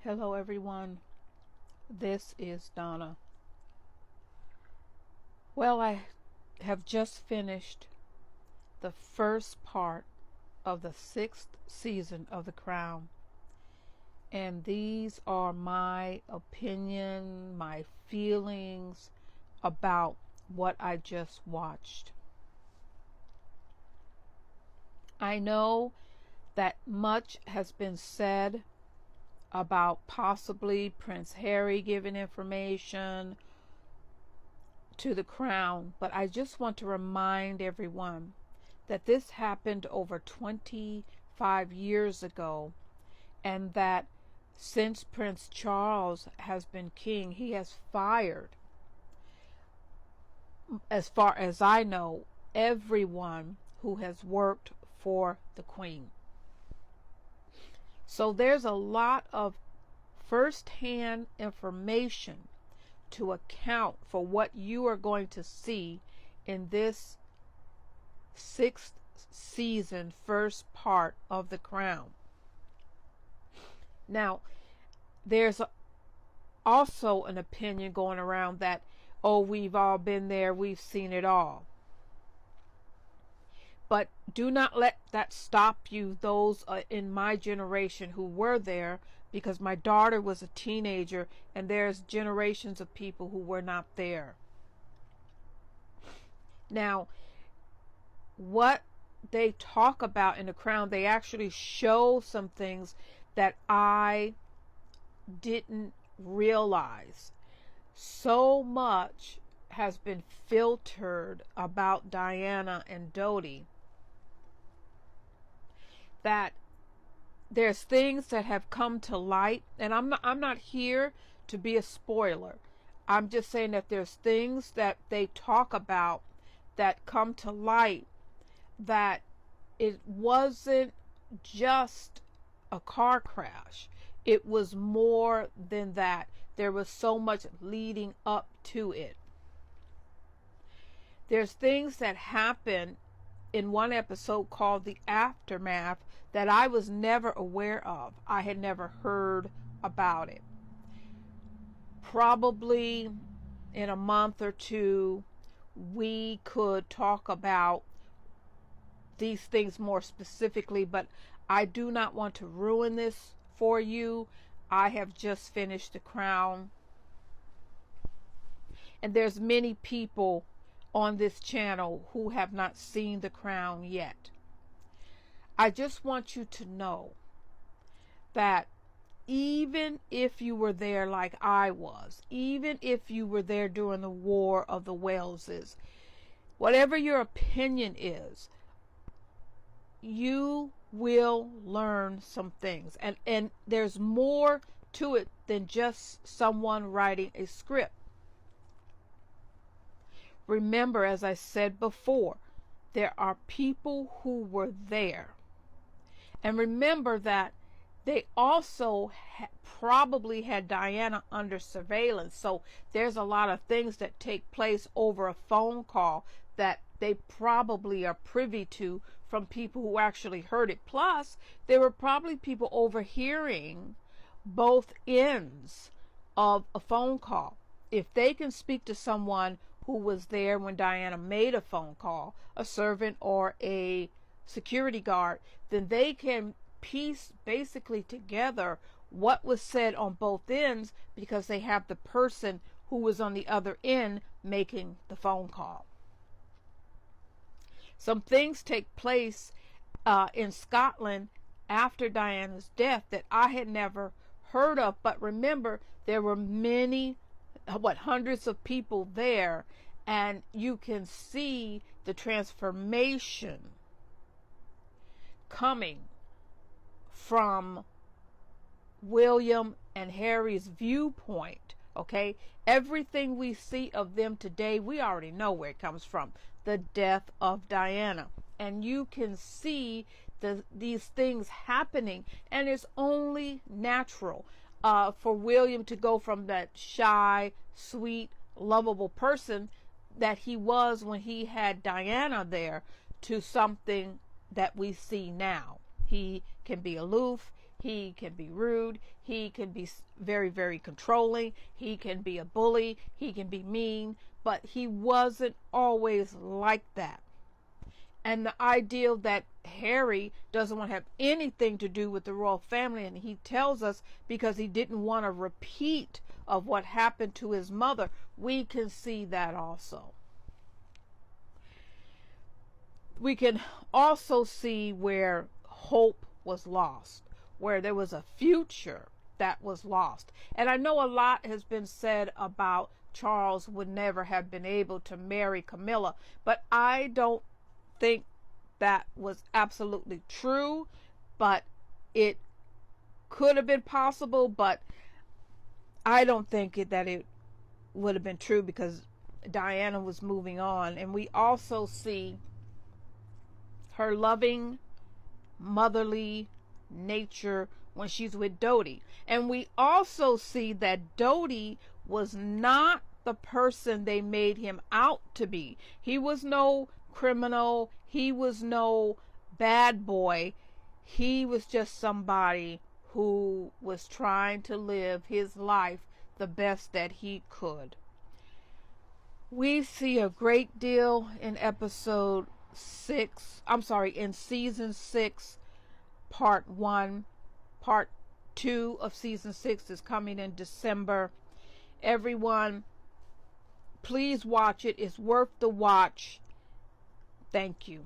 Hello everyone, this is Donna. Well, I have just finished the first part of the 6th season of The Crown, and these are my opinion, my feelings about what I just watched. I know that much has been said about possibly Prince Harry giving information to the Crown, but I just want to remind everyone that this happened over 25 years ago, and that since Prince Charles has been king, he has fired, as far as I know, everyone who has worked for the Queen. So there's a lot of first-hand information to account for what you are going to see in this 6th season, first part of The Crown. Now, there's also an opinion going around that, oh, we've all been there, we've seen it all. But do not let that stop you, those in my generation who were there, because my daughter was a teenager and there's generations of people who were not there. Now, what they talk about in The Crown, they actually show some things that I didn't realize. So much has been filtered about Diana and Dodi that there's things that have come to light, and I'm not here to be a spoiler. I'm just saying that there's things that they talk about that come to light, that it wasn't just a car crash. It was more than that. There was so much leading up to it. There's things that happen in one episode called The Aftermath that I was never aware of. I had never heard about it. Probably in a month or two, we could talk about these things more specifically, but I do not want to ruin this for you. I have just finished The Crown, and there's many people on this channel who have not seen The Crown yet. I just want you to know that even if you were there like I was, even if you were there during the War of the Waleses, whatever your opinion is, you will learn some things. And there's more to it than just someone writing a script. Remember, as I said before, there are people who were there. And remember that they also probably had Diana under surveillance. So there's a lot of things that take place over a phone call that they probably are privy to from people who actually heard it. Plus, there were probably people overhearing both ends of a phone call. If they can speak to someone who was there when Diana made a phone call, a servant or a security guard, then they can piece basically together what was said on both ends, because they have the person who was on the other end making the phone call. Some things take place in Scotland after Diana's death that I had never heard of, but remember, there were many, hundreds of people there, and you can see the transformation coming from William and Harry's viewpoint. Okay, everything we see of them today, we already know where it comes from, the death of Diana, and you can see these things happening, and it's only natural for William to go from that shy, sweet, lovable person that he was when he had Diana there to something that we see now. He can be aloof. He can be rude. He can be very, very controlling. He can be a bully. He can be mean. But he wasn't always like that. And the idea that Harry doesn't want to have anything to do with the royal family, and he tells us because he didn't want a repeat of what happened to his mother, we can see that also. We can also see where hope was lost, where there was a future that was lost. And I know a lot has been said about Charles would never have been able to marry Camilla, but I don't think that was absolutely true, but it could have been possible, but I don't think that it would have been true because Diana was moving on. And we also see her loving, motherly nature when she's with Dodi. And we also see that Dodi was not the person they made him out to be. He was no criminal. He was no bad boy. He was just somebody who was trying to live his life the best that he could. We see a great deal in in season 6, part 1. Part 2 of season 6 is coming in December. Everyone, please watch it. It's worth the watch. Thank you.